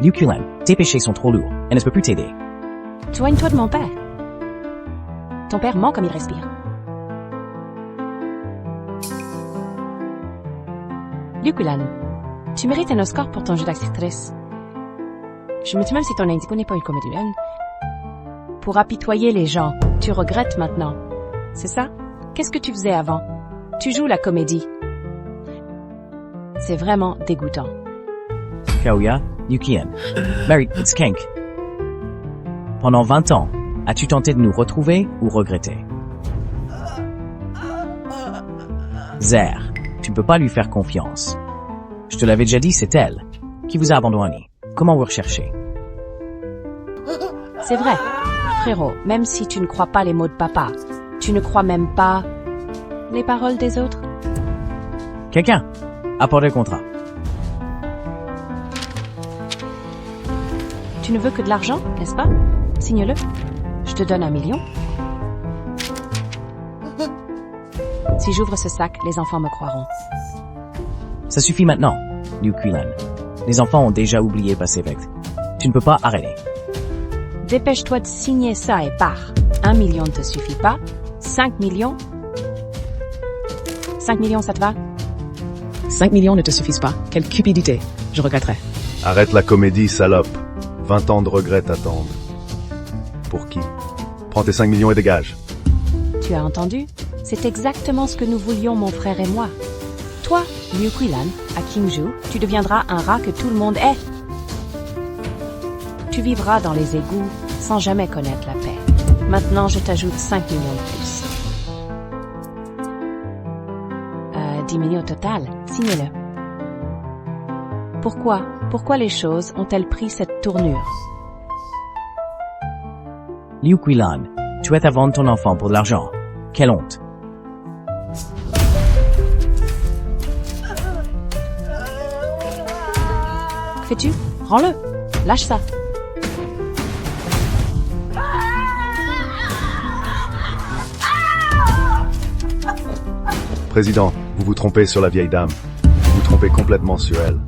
Liu Qilan, tes péchés sont trop lourds. Elle ne peut plus t'aider. Éloigne-toi de mon père. Ton père ment comme il respire. Liu Qilan, tu mérites un Oscar pour ton jeu d'actrice. Je me demande si ton indigo n'est pas une comédienne. Pour apitoyer les gens, tu regrettes maintenant. C'est ça? Qu'est-ce que tu faisais avant? Tu joues la comédie. C'est vraiment dégoûtant. Xiaoya, Liu Qian. Mary, it's Kenk. Pendant 20 ans, as-tu tenté de nous retrouver ou regretter? Zer, tu ne peux pas lui faire confiance. Je te l'avais déjà dit, c'est elle qui vous a abandonné. Comment vous recherchez? C'est vrai. Frérot, même si tu ne crois pas les mots de papa, tu ne crois même pas les paroles des autres? Quelqu'un? Apporte le contrat. Tu ne veux que de l'argent, n'est-ce pas? Signe-le. Je te donne 1 million. Si j'ouvre ce sac, les enfants me croiront. Ça suffit maintenant, Liu Qilan. Les enfants ont déjà oublié passer vite. Tu ne peux pas arrêter. Dépêche-toi de signer ça et pars. 1 million ne te suffit pas. 5 millions? 5 millions, ça te va? 5 millions ne te suffisent pas. Quelle cupidité. Je regretterai. Arrête la comédie, salope. 20 ans de regrets t'attendent. Pour qui? Prends tes 5 millions et dégage. Tu as entendu? C'est exactement ce que nous voulions, mon frère et moi. Toi, Liu Qilan, à Qingzhou, tu deviendras un rat que tout le monde est. Tu vivras dans les égouts sans jamais connaître la paix. Maintenant, je t'ajoute 5 millions de plus. 10 millions au total, signez-le. Pourquoi? Pourquoi les choses ont-elles pris cette tournure? Liu Qilan, tu es à vendre ton enfant pour de l'argent. Quelle honte. Que fais-tu? Rends-le. Lâche ça. Président, vous vous trompez sur la vieille dame. Vous vous trompez complètement sur elle.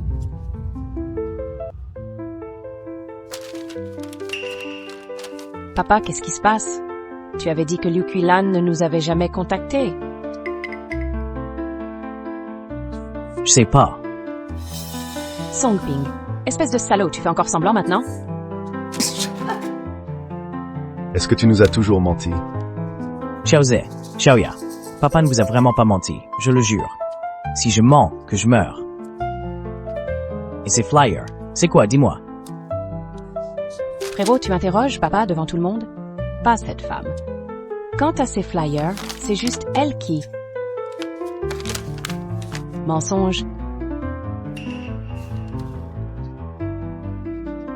Papa, qu'est-ce qui se passe? Tu avais dit que Liu Qilan ne nous avait jamais contactés. Je sais pas. Songping, espèce de salaud, tu fais encore semblant maintenant? Est-ce que tu nous as toujours menti? Xiaoze, Xiaoya, papa ne vous a vraiment pas menti, je le jure. Si je mens, que je meurs. Et ces flyers, c'est quoi, dis-moi? Frérot, tu interroges papa devant tout le monde? Pas cette femme. Quant à ces flyers, c'est juste elle qui... Mensonge.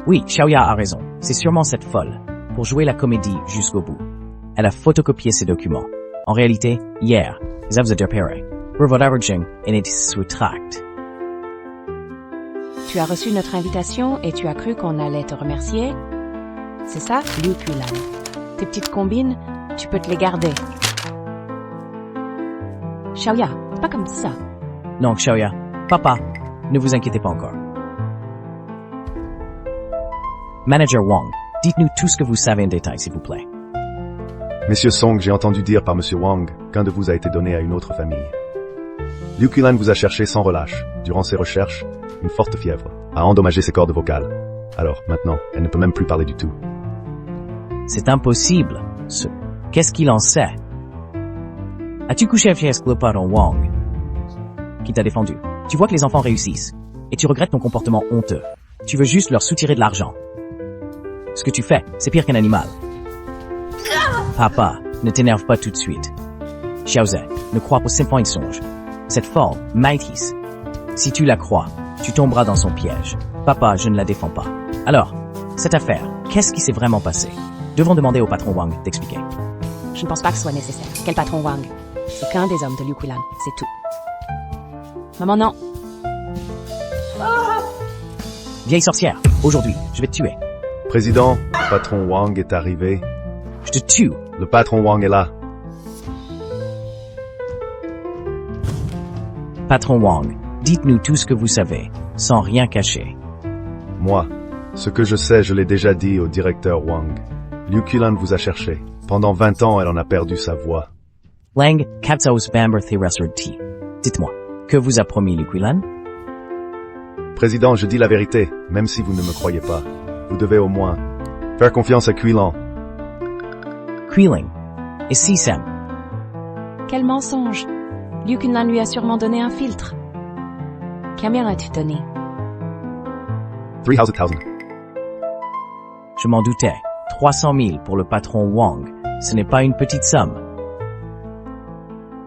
Oui, Xiaoya a raison. C'est sûrement cette folle. Pour jouer la comédie jusqu'au bout. Elle a photocopié ces documents. En réalité, hier, ils avaient repéré. Revodarjing et se retracte. Tu as reçu notre invitation et tu as cru qu'on allait te remercier? C'est ça, Liu Qilan. Tes petites combines, tu peux te les garder. Xiaoya, c'est pas comme ça. Non, Xiaoya, papa, ne vous inquiétez pas encore. Manager Wang, dites-nous tout ce que vous savez en détail, s'il vous plaît. Monsieur Song, j'ai entendu dire par Monsieur Wang qu'un de vous a été donné à une autre famille. Liu Qilan vous a cherché sans relâche. Durant ses recherches, une forte fièvre a endommagé ses cordes vocales. Alors, maintenant, elle ne peut même plus parler du tout. C'est impossible. Qu'est-ce qu'il en sait? As-tu couché avec Escloparon Wang, qui t'a défendu? Tu vois que les enfants réussissent, et tu regrettes ton comportement honteux. Tu veux juste leur soutirer de l'argent. Ce que tu fais, c'est pire qu'un animal. Papa, ne t'énerve pas tout de suite. Xiaoze, ne crois pas simplement une songe. Cette folle, Maïtis. Si tu la crois, tu tomberas dans son piège. Papa, je ne la défends pas. Alors, cette affaire, qu'est-ce qui s'est vraiment passé? Devrons demander au patron Wang d'expliquer. Je ne pense pas que ce soit nécessaire. Quel patron Wang? C'est qu'un des hommes de Liu Qilan, c'est tout. Maman, non. Vieille sorcière, aujourd'hui, je vais te tuer. Président, le patron Wang est arrivé. Je te tue. Le patron Wang est là. Patron Wang, Dites-nous tout ce que vous savez, sans rien cacher. Moi, ce que je sais, je l'ai déjà dit au directeur Wang. Liu Qilan vous a cherché. Pendant 20 ans, elle en a perdu sa voix. Lang, Katsaos Bamber T. Dites-moi, que vous a promis Liu Qilan? Président, je dis la vérité, même si vous ne me croyez pas. Vous devez au moins faire confiance à Qilan. Qiling. Et si Sam? Quel mensonge! Liu Qilan lui a sûrement donné un filtre. Combien as-tu donné? 300,000. Je m'en doutais. 300 000 pour le patron Wang. Ce n'est pas une petite somme.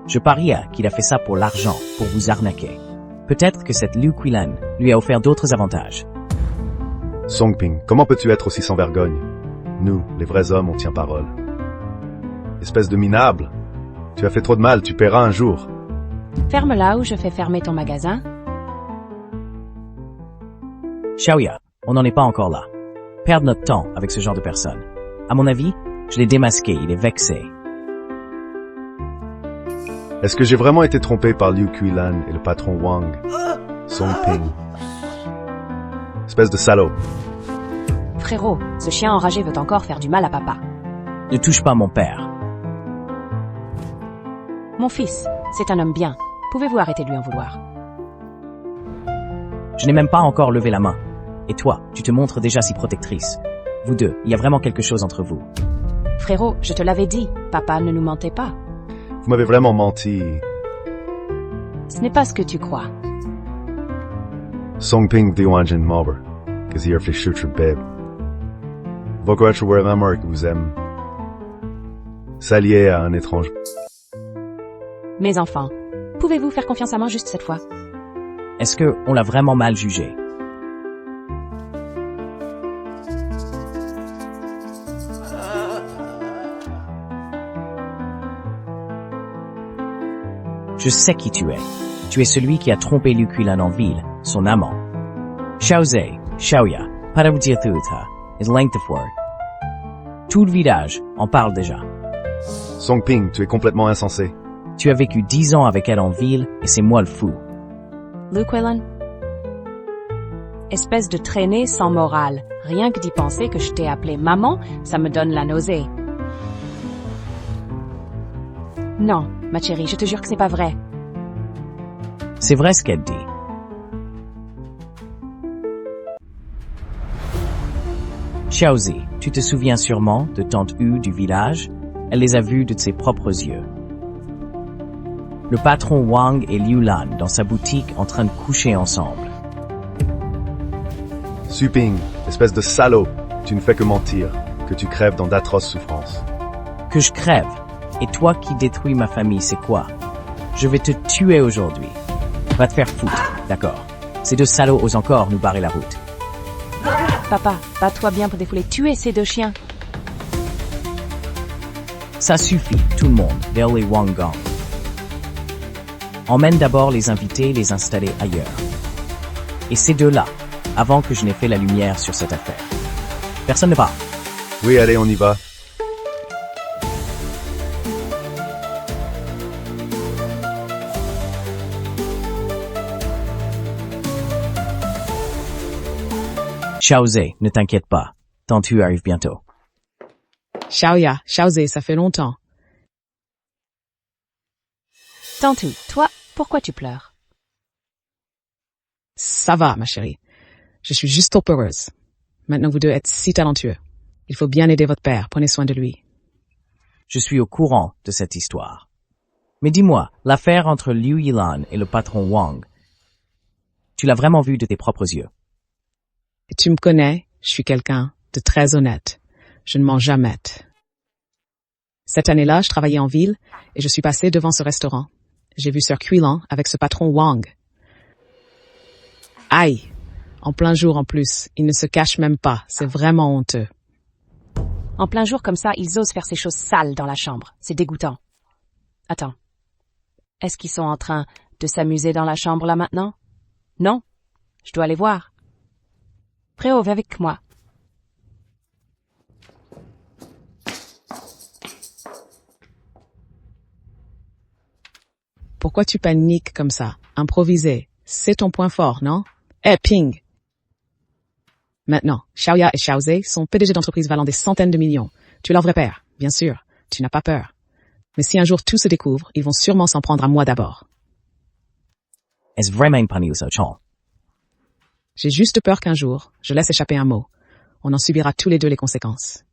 Je parie qu'il a fait ça pour l'argent, pour vous arnaquer. Peut-être que cette Liu Qilan lui a offert d'autres avantages. Songping, comment peux-tu être aussi sans vergogne? Nous, les vrais hommes, on tient parole. Espèce de minable. Tu as fait trop de mal, tu paieras un jour. Ferme-la ou je fais fermer ton magasin. Xiaoya, on n'en est pas encore là. Perdre notre temps avec ce genre de personne. À mon avis, je l'ai démasqué, il est vexé. Est-ce que j'ai vraiment été trompé par Liu Qilan et le patron Wang? Songping. Espèce de salaud. Frérot, ce chien enragé veut encore faire du mal à papa. Ne touche pas mon père. Mon fils, c'est un homme bien. Pouvez-vous arrêter de lui en vouloir? Je n'ai même pas encore levé la main. Et toi, tu te montres déjà si protectrice. Vous deux, il y a vraiment quelque chose entre vous. Frérot, je te l'avais dit, papa ne nous mentait pas. Vous m'avez vraiment menti. Ce n'est pas ce que tu crois. Songping Diwanjin Mauber. Gazir Flishutre Beb. Vokoatre Werlamar que vous aime. S'allier à un étranger. Mes enfants, pouvez-vous faire confiance à moi juste cette fois? Est-ce que on l'a vraiment mal jugé? Je sais qui tu es. Tu es celui qui a trompé Liu Qilan en ville, son amant. Xiaoze, Xiaoya, Paravutiathuta, is Langteford. Tout le village en parle déjà. Songping, tu es complètement insensé. Tu as vécu 10 ans avec elle en ville et c'est moi le fou. Liu Qilan? Espèce de traînée sans morale. Rien que d'y penser que je t'ai appelé maman, ça me donne la nausée. Non, ma chérie, je te jure que c'est pas vrai. C'est vrai ce qu'elle dit. Xiaozi, tu te souviens sûrement de Tante Hu du village? Elle les a vus de ses propres yeux. Le patron Wang et Liu Lan dans sa boutique en train de coucher ensemble. Suping, espèce de salaud. Tu ne fais que mentir. Que tu crèves dans d'atroces souffrances. Que je crève. Et toi qui détruis ma famille, c'est quoi? Je vais te tuer aujourd'hui. Va te faire foutre, d'accord? Ces deux salauds osent encore nous barrer la route. Papa, bats-toi bien pour défouler, tuer ces deux chiens. Ça suffit, tout le monde, vers les Wangang. Emmène d'abord les invités, les installer ailleurs. Et ces deux-là, avant que je n'ai fait la lumière sur cette affaire. Personne ne part. Oui, allez, on y va. Xiaoze, ne t'inquiète pas. Tante Hu arrive bientôt. Xiaoya, Xiaoze, ça fait longtemps. Tante Hu, toi, pourquoi tu pleures? Ça va, ma chérie. Je suis juste trop heureuse. Maintenant, vous deux êtes si talentueux. Il faut bien aider votre père. Prenez soin de lui. Je suis au courant de cette histoire. Mais dis-moi, l'affaire entre Liu Yilan et le patron Wang, tu l'as vraiment vu de tes propres yeux? Et tu me connais, je suis quelqu'un de très honnête. Je ne mens jamais. Cette année-là, je travaillais en ville et je suis passé devant ce restaurant. J'ai vu Sir Qilan avec ce patron Wang. Aïe! En plein jour en plus, il ne se cache même pas. C'est vraiment honteux. En plein jour comme ça, ils osent faire ces choses sales dans la chambre. C'est dégoûtant. Attends. Est-ce qu'ils sont en train de s'amuser dans la chambre là maintenant? Non? Je dois aller voir. Préo, viens avec moi. Pourquoi tu paniques comme ça? Improviser. C'est ton point fort, non? Ping! Maintenant, Xiaoya et Xiaozhe sont PDG d'entreprises valant des centaines de millions. Tu es leur vrai père, bien sûr. Tu n'as pas peur. Mais si un jour tout se découvre, ils vont sûrement s'en prendre à moi d'abord. Est-ce vraiment pas nous autant? J'ai juste peur qu'un jour, je laisse échapper un mot. On en subira tous les deux les conséquences.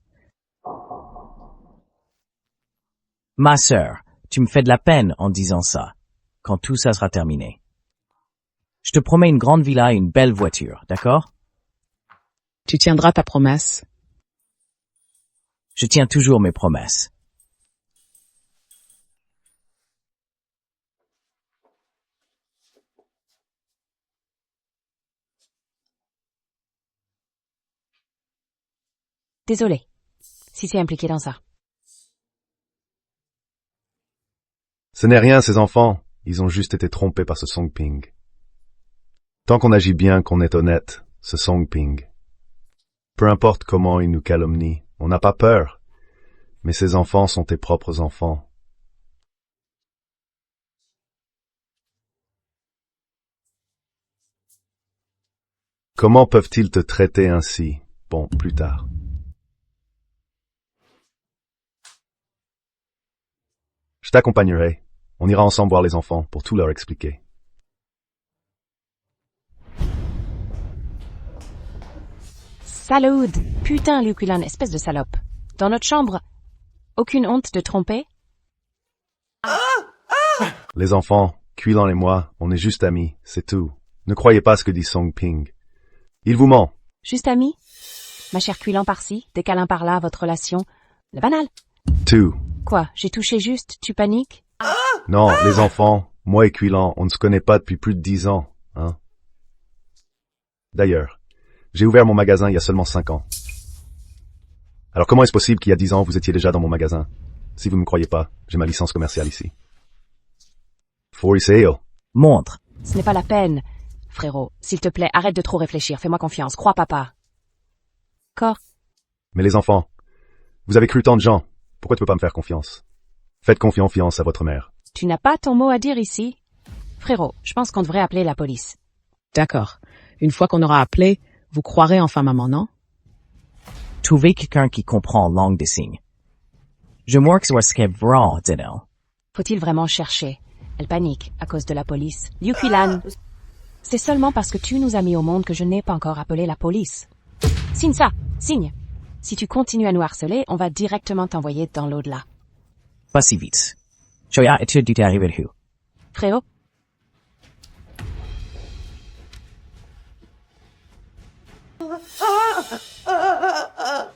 Ma sœur, tu me fais de la peine en disant ça, quand tout ça sera terminé. Je te promets une grande villa et une belle voiture, d'accord? Tu tiendras ta promesse. Je tiens toujours mes promesses. Désolé, si c'est impliqué dans ça. Ce n'est rien, ces enfants. Ils ont juste été trompés par ce Song Ping. Tant qu'on agit bien, qu'on est honnête, ce Song Ping. Peu importe comment il nous calomnie, on n'a pas peur. Mais ces enfants sont tes propres enfants. Comment peuvent-ils te traiter ainsi? Bon, plus tard. Je t'accompagnerai. On ira ensemble voir les enfants pour tout leur expliquer. Salaude! Putain, Liu Qilan, espèce de salope. Dans notre chambre, aucune honte de tromper? Les enfants, Qilan et moi, on est juste amis, c'est tout. Ne croyez pas ce que dit Song Ping. Il vous ment. Juste amis? Ma chère Qilan par-ci, des câlins par-là, votre relation. Le banal. Tout. Quoi, j'ai touché juste, tu paniques? Non, les enfants, moi et Qilan, on ne se connaît pas depuis plus de 10 ans, hein. D'ailleurs, j'ai ouvert mon magasin il y a seulement 5 ans. Alors comment est-ce possible qu'il y a 10 ans, vous étiez déjà dans mon magasin? Si vous ne me croyez pas, j'ai ma licence commerciale ici. For sale. Montre. Ce n'est pas la peine. Frérot, s'il te plaît, arrête de trop réfléchir, fais-moi confiance, crois papa. Quoi? Mais les enfants, vous avez cru tant de gens, pourquoi tu peux pas me faire confiance? Faites confiance à votre mère. Tu n'as pas ton mot à dire ici? Frérot, je pense qu'on devrait appeler la police. D'accord. Une fois qu'on aura appelé, vous croirez enfin maman, non? Trouvez quelqu'un qui comprend langue des signes. Je mourrai que ce qu'elle vraie, dit-elle. Faut-il vraiment chercher? Elle panique à cause de la police. Liu Qilan, c'est seulement parce que tu nous as mis au monde que je n'ai pas encore appelé la police. Signe ça, signe. Si tu continues à nous harceler, on va directement t'envoyer dans l'au-delà. Pas si vite. Shoya, es-tu dû arriver où? Frérot?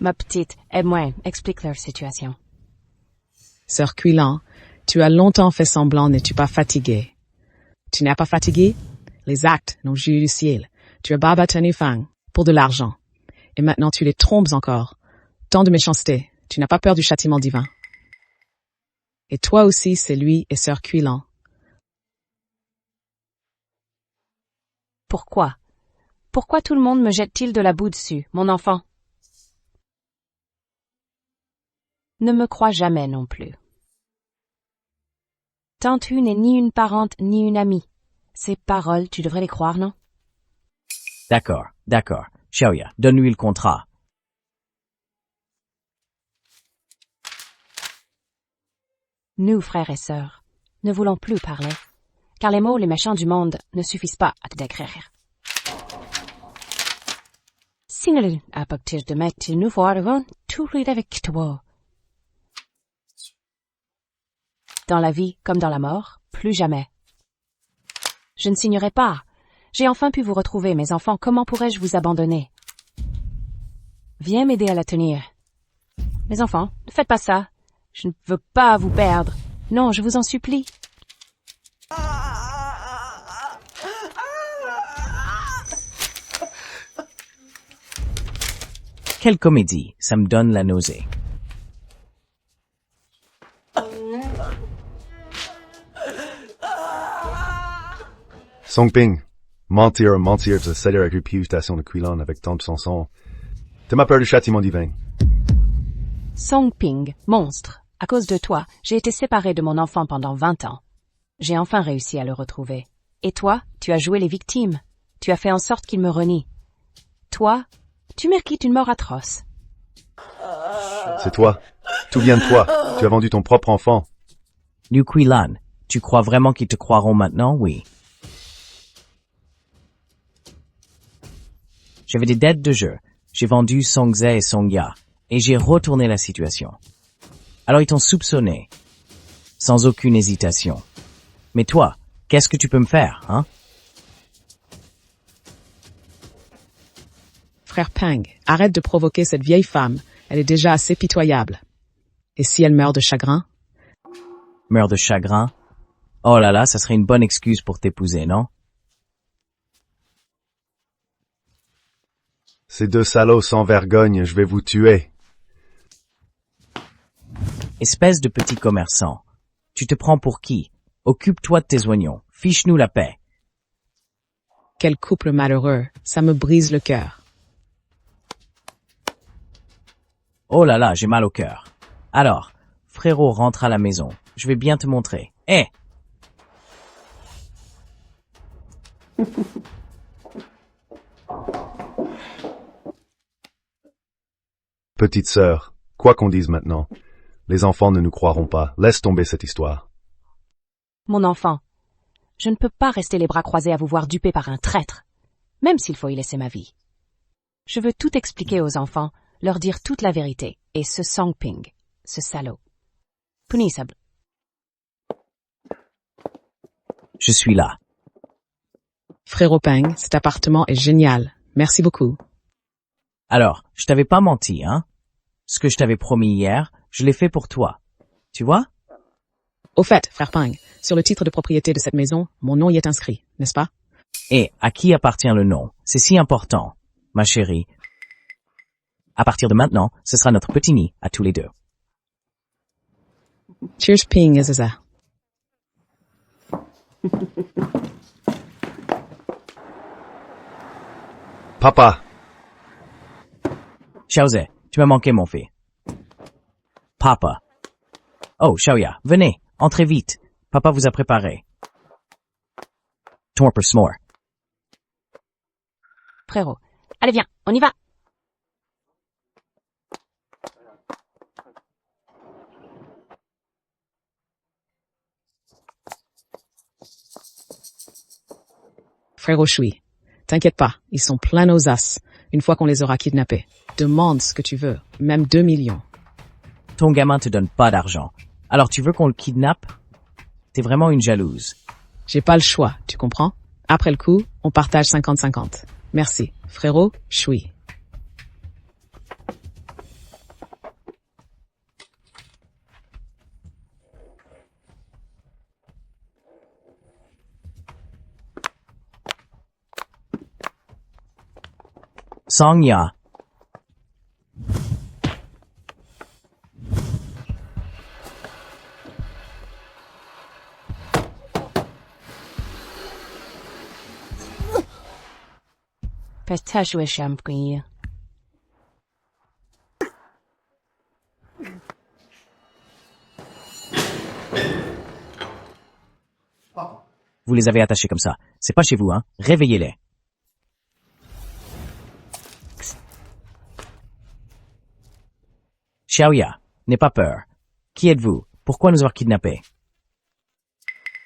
Ma petite, aide-moi, explique leur situation. Sœur Qilan, tu as longtemps fait semblant, n'es-tu pas fatiguée? Tu n'es pas fatiguée? Les actes n'ont jugé du ciel. Tu as Baba Fang pour de l'argent. Et maintenant tu les trompes encore. Tant de méchanceté. Tu n'as pas peur du châtiment divin. Et toi aussi, c'est lui et sœur Qilan. Pourquoi? Pourquoi tout le monde me jette-t-il de la boue dessus, mon enfant? Ne me crois jamais non plus. Tantu n'est ni une parente ni une amie. Ces paroles, tu devrais les croire, non? D'accord. Shoya, donne-lui le contrat. Nous, frères et sœurs, ne voulons plus parler, car les mots les méchants du monde ne suffisent pas à te décrire. Signal à partir de maintenant, nous voirons tout rire avec toi. Dans la vie comme dans la mort, plus jamais. Je ne signerai pas. J'ai enfin pu vous retrouver, mes enfants. Comment pourrais-je vous abandonner? Viens m'aider à la tenir. Mes enfants, ne faites pas ça. Je ne veux pas vous perdre. Non, je vous en supplie. Quelle comédie, ça me donne la nausée. Song Ping, mentir de salir la réputation de Qilan avec tant de chansons. Tu m'as peur du châtiment divin. Song Ping, monstre. À cause de toi, j'ai été séparée de mon enfant pendant 20 ans. J'ai enfin réussi à le retrouver. Et toi, tu as joué les victimes. Tu as fait en sorte qu'il me renie. Toi, tu mérites une mort atroce. C'est toi. Tout vient de toi. Tu as vendu ton propre enfant. Liu Qilan, tu crois vraiment qu'ils te croiront maintenant? Oui. J'avais des dettes de jeu. J'ai vendu Songze et Songya. Et j'ai retourné la situation. Alors ils t'ont soupçonné. Sans aucune hésitation. Mais toi, qu'est-ce que tu peux me faire, hein? Frère Peng, arrête de provoquer cette vieille femme. Elle est déjà assez pitoyable. Et si elle meurt de chagrin? Meurt de chagrin? Oh là là, ça serait une bonne excuse pour t'épouser, non? Ces deux salauds sans vergogne, je vais vous tuer. Espèce de petit commerçant. Tu te prends pour qui? Occupe-toi de tes oignons. Fiche-nous la paix. Quel couple malheureux. Ça me brise le cœur. Oh là là, j'ai mal au cœur. Alors, frérot, rentre à la maison. Je vais bien te montrer. Hé! Petite sœur, quoi qu'on dise maintenant, les enfants ne nous croiront pas. Laisse tomber cette histoire. Mon enfant, je ne peux pas rester les bras croisés à vous voir dupé par un traître, même s'il faut y laisser ma vie. Je veux tout expliquer aux enfants, leur dire toute la vérité, et ce Songping, ce salaud. Punissable. Je suis là. Frérot Peng, cet appartement est génial. Merci beaucoup. Alors, je t'avais pas menti, hein? Ce que je t'avais promis hier, je l'ai fait pour toi. Tu vois? Au fait, frère Peng, sur le titre de propriété de cette maison, mon nom y est inscrit, n'est-ce pas? Et à qui appartient le nom? C'est si important, ma chérie. À partir de maintenant, ce sera notre petit nid à tous les deux. Cheers Ping Azaza. Papa! Xiaoze, tu m'as manqué, mon fils. Papa. Oh, Xiaoya, venez, entrez vite. Papa vous a préparé. Torpor s'more. Frérot, allez viens, on y va. Frérot Chui, t'inquiète pas, ils sont pleins nos as, une fois qu'on les aura kidnappés. Demande ce que tu veux, même 2 millions. Ton gamin te donne pas d'argent. Alors tu veux qu'on le kidnappe? T'es vraiment une jalouse. J'ai pas le choix, tu comprends? Après le coup, on partage 50-50. Merci, frérot Chui. Songya. Pestashwe shampouille. Vous les avez attachés comme ça. C'est pas chez vous, hein? Réveillez-les. Xiaoya, n'aie pas peur. Qui êtes-vous? Pourquoi nous avoir kidnappés?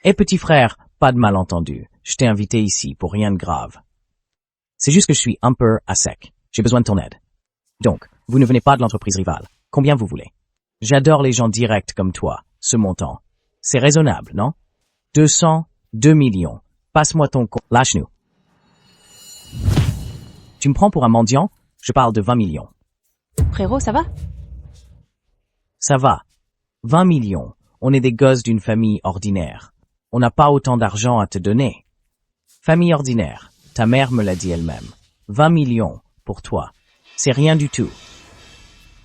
Eh petit frère, pas de malentendu. Je t'ai invité ici pour rien de grave. C'est juste que je suis un peu à sec. J'ai besoin de ton aide. Donc, vous ne venez pas de l'entreprise rivale. Combien vous voulez? J'adore les gens directs comme toi. Ce montant. C'est raisonnable, non? 2 millions. Passe-moi ton compte. Lâche-nous. Tu me prends pour un mendiant? Je parle de 20 millions. Frérot, ça va? Ça va. 20 millions. On est des gosses d'une famille ordinaire. On n'a pas autant d'argent à te donner. Famille ordinaire. Ta mère me l'a dit elle-même. 20 millions, pour toi. C'est rien du tout.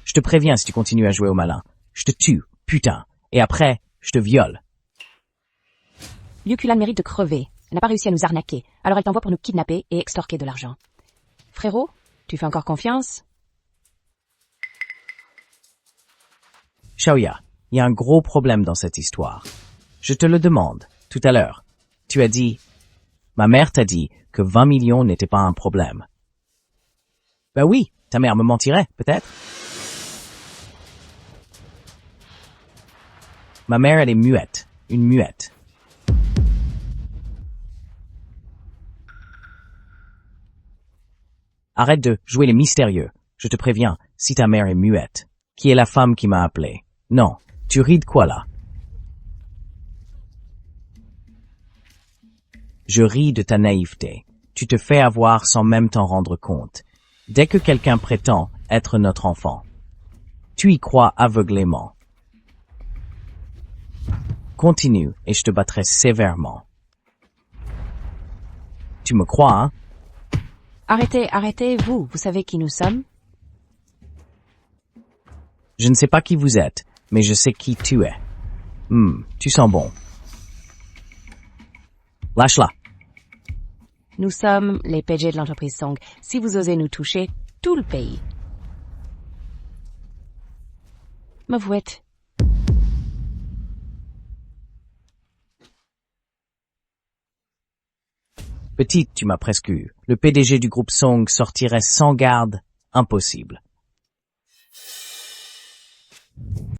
Je te préviens si tu continues à jouer au malin. Je te tue, putain. Et après, je te viole. Liu Qilan mérite de crever. Elle n'a pas réussi à nous arnaquer. Alors elle t'envoie pour nous kidnapper et extorquer de l'argent. Frérot, tu fais encore confiance? Xiaoya, il y a un gros problème dans cette histoire. Je te le demande, tout à l'heure. Tu as dit, Ma mère t'a dit que 20 millions n'était pas un problème. Ben oui, ta mère me mentirait, peut-être. Ma mère, elle est muette. Une muette. Arrête de jouer les mystérieux. Je te préviens, si ta mère est muette. Qui est la femme qui m'a appelé? Non. Tu ris de quoi là? Je ris de ta naïveté. Tu te fais avoir sans même t'en rendre compte. Dès que quelqu'un prétend être notre enfant, tu y crois aveuglément. Continue et je te battrai sévèrement. Tu me crois, hein? Arrêtez, vous savez qui nous sommes? Je ne sais pas qui vous êtes, mais je sais qui tu es. Tu sens bon. Lâche-la. Nous sommes les PG de l'entreprise Song. Si vous osez nous toucher, tout le pays. M'avouette. Petite, tu m'as presque eu. Le PDG du groupe Song sortirait sans garde. Impossible.